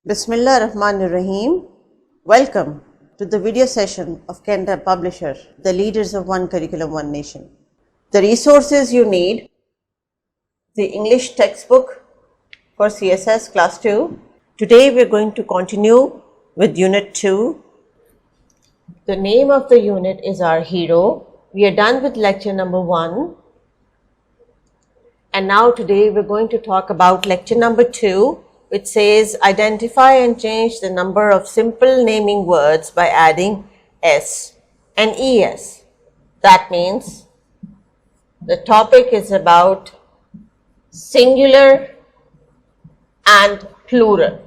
Bismillah Rahman Rahim. Welcome to the video session of Cantab Publisher, the leaders of One Curriculum, One Nation. The resources you need: the English textbook for CSS Class 2. Today we are going to continue with Unit 2. The name of the unit is our hero. We are done with lecture number 1. And now today we are going to talk about lecture number 2, which says identify and change the number of simple naming words by adding S and ES. That means the topic is about singular and plural.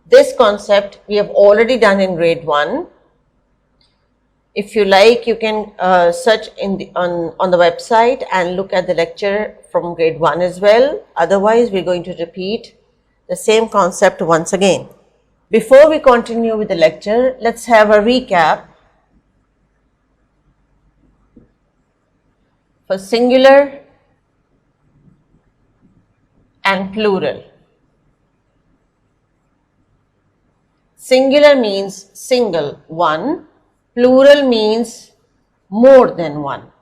This concept we have already done in grade 1. If you like, you can search on the website and look at the lecture from grade 1 as well. Otherwise, we're going to repeat the same concept once again. Before we continue with the lecture, let's have a recap for singular and plural. Singular means single, one. Plural means more than one.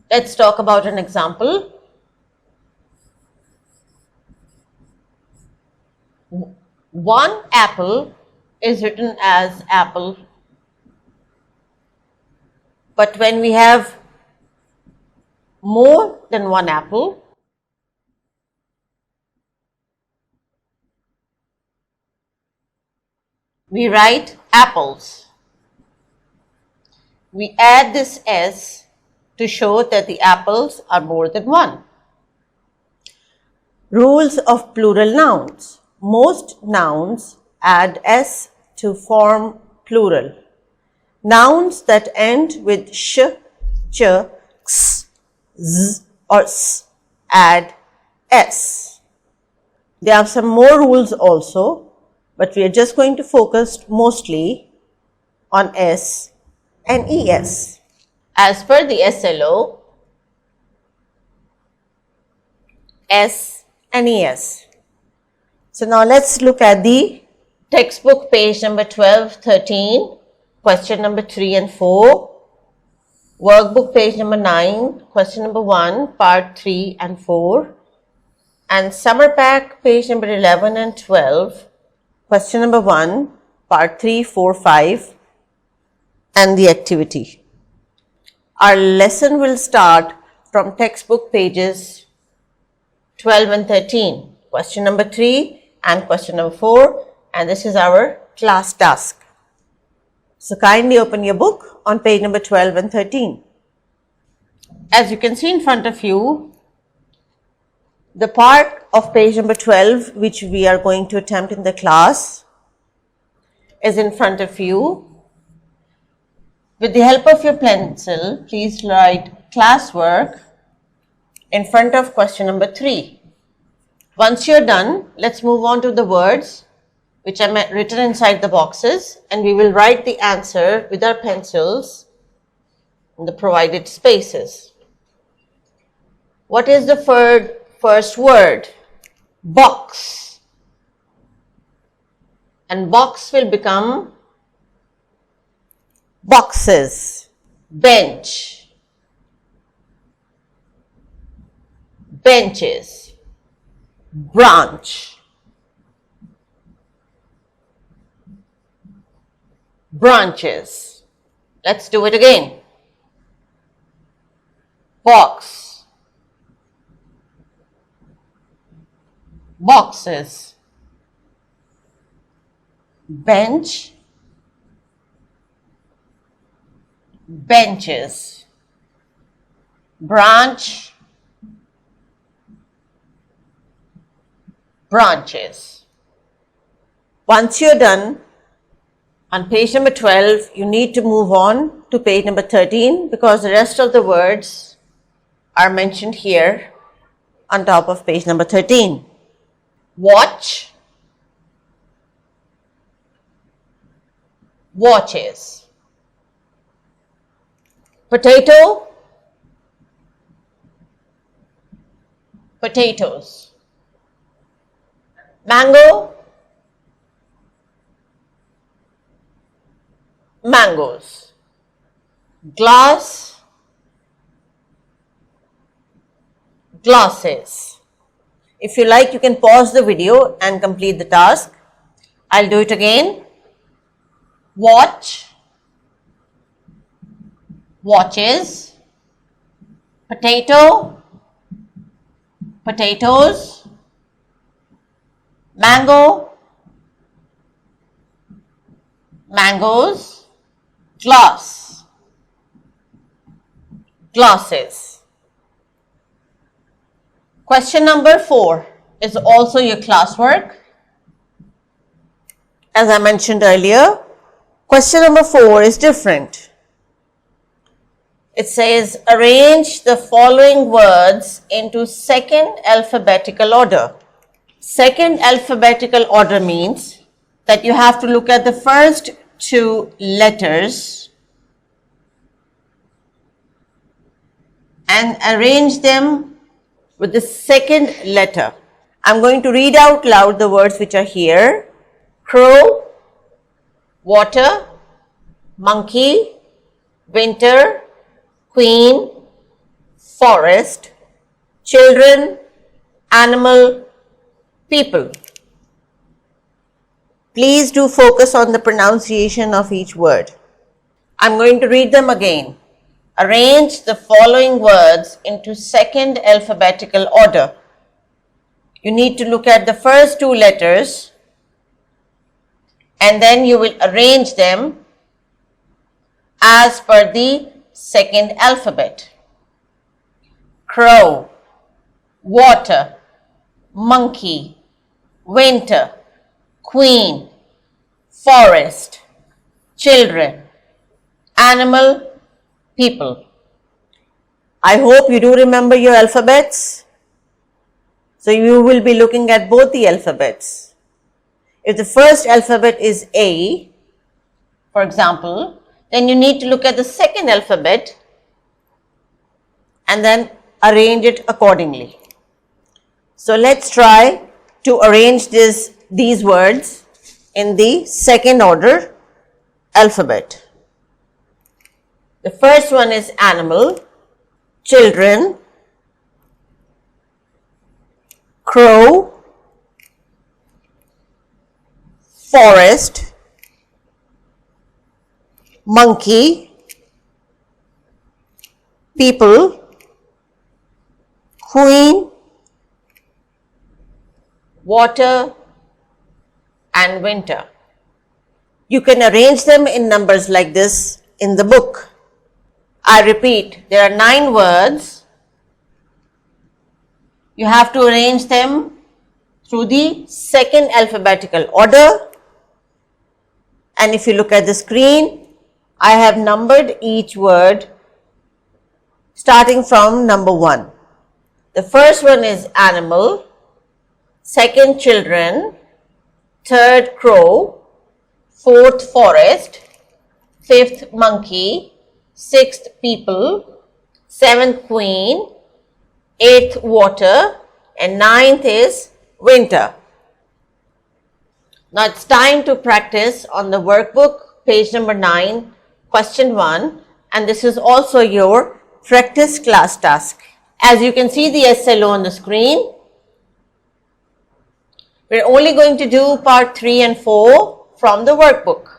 Let's talk about an example. One apple is written as apple, but when we have more than one apple, we write apples. We add this S to show that the apples are more than one. Rules of plural nouns. Most nouns add S to form plural. Nouns that end with sh, ch, x, z or s add S. There are some more rules also, but we are just going to focus mostly on S and ES. As per the SLO, S and ES. So now let's look at the textbook page number 12, 13, question number 3 and 4, workbook page number 9, question number 1, part 3 and 4, and summer pack page number 11 and 12, question number 1, part 3, 4, 5, and the activity. Our lesson will start from textbook pages 12 and 13, question number 3 and question number 4, and this is our class task. So kindly open your book on page number 12 and 13. As you can see in front of you, the part of page number 12 which we are going to attempt in the class is in front of you. With the help of your pencil, please write classwork in front of question number 3. Once you're done, let's move on to the words which are written inside the boxes, and we will write the answer with our pencils in the provided spaces. What is the first word? Box. And box will become boxes. Bench, benches. Branch, branches. Let's do it again. Box, boxes. Bench, benches. Branch, branches. Once you're done on page number 12, you need to move on to page number 13 because the rest of the words are mentioned here on top of page number 13. Watch, watches. Potato, potatoes. Mango, mangoes. Glass, glasses. If you like, you can pause the video and complete the task. I'll do it again. Watch, watches. Potato, potatoes. Mango, mangoes. Glass, glasses. Question number 4 is also your classwork. As I mentioned earlier, question number 4 is different. It says, arrange the following words into second alphabetical order. Second alphabetical order means that you have to look at the first 2 letters and arrange them with the second letter. I'm going to read out loud the words which are here. Crow, water, monkey, winter, queen, forest, children, animal, people. Please do focus on the pronunciation of each word. I'm going to read them again. Arrange the following words into second alphabetical order. You need to look at the first 2 letters and then you will arrange them as per the second alphabet. Crow, water, monkey, winter, queen, forest, children, animal, people. I hope you do remember your alphabets. So you will be looking at both the alphabets. If the first alphabet is A, for example, then you need to look at the second alphabet and then arrange it accordingly. So let's try to arrange these words in the second order alphabet. The first one is animal, children, crow, forest, monkey, people, queen, water, and winter. You can arrange them in numbers like this in the book. I repeat, there are 9 words. You have to arrange them through the second alphabetical order. And if you look at the screen, I have numbered each word starting from number 1. The first one is animal, second children, third crow, fourth forest, fifth monkey, sixth people, seventh queen, eighth water, and ninth is winter. Now it's time to practice on the workbook, page number 9, question 1, and this is also your practice class task. As you can see the SLO on the screen, we're only going to do part 3 and 4 from the workbook.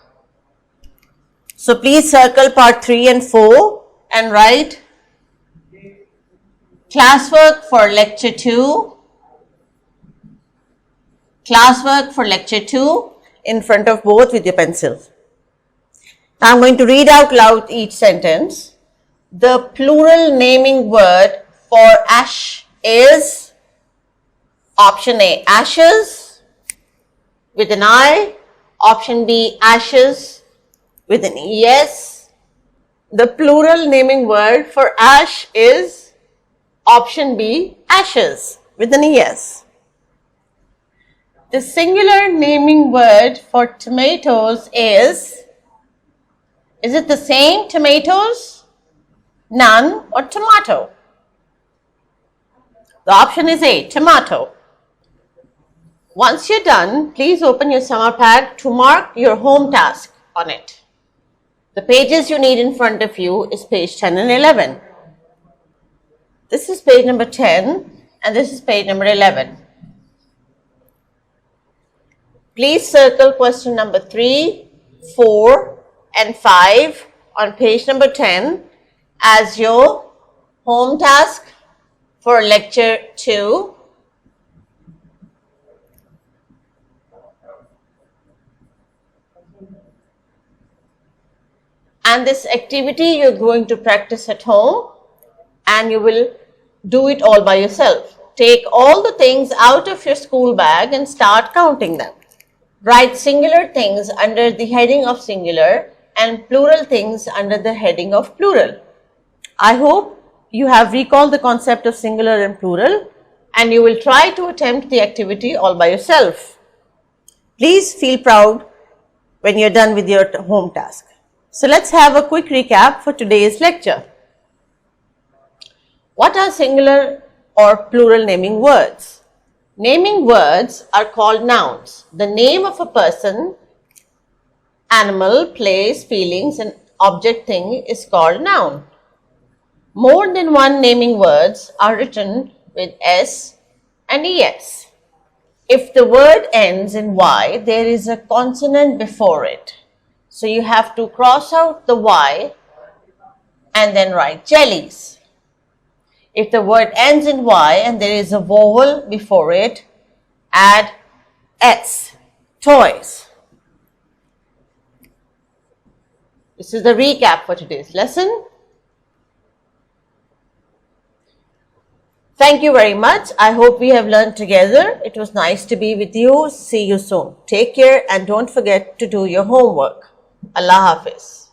So please circle part 3 and 4 and write classwork for lecture 2, classwork for lecture 2 in front of both with your pencil. Now I'm going to read out loud each sentence. The plural naming word for ash is option A, ashes with an I, option B, ashes with an ES. The plural naming word for ash is option B, ashes with an ES. The singular naming word for tomatoes is it the same, tomatoes, none, or tomato? The option is A, tomato. Once you're done, please open your summer pad to mark your home task on it. The pages you need in front of you is page 10 and 11. This is page number 10 and this is page number 11. Please circle question number 3, 4 and 5 on page number 10 as your home task for lecture 2. And this activity you're going to practice at home and you will do it all by yourself. Take all the things out of your school bag and start counting them. Write singular things under the heading of singular and plural things under the heading of plural. I hope you have recalled the concept of singular and plural and you will try to attempt the activity all by yourself. Please feel proud when you're done with your home task. So let's have a quick recap for today's lecture. What are singular or plural naming words? Naming words are called nouns. The name of a person, animal, place, feelings and object thing is called noun. More than one naming words are written with S and ES. If the word ends in Y, there is a consonant before it. So you have to cross out the Y and then write jellies. If the word ends in Y and there is a vowel before it, add S, toys. This is the recap for today's lesson. Thank you very much. I hope we have learned together. It was nice to be with you. See you soon. Take care and don't forget to do your homework. Allah Hafiz.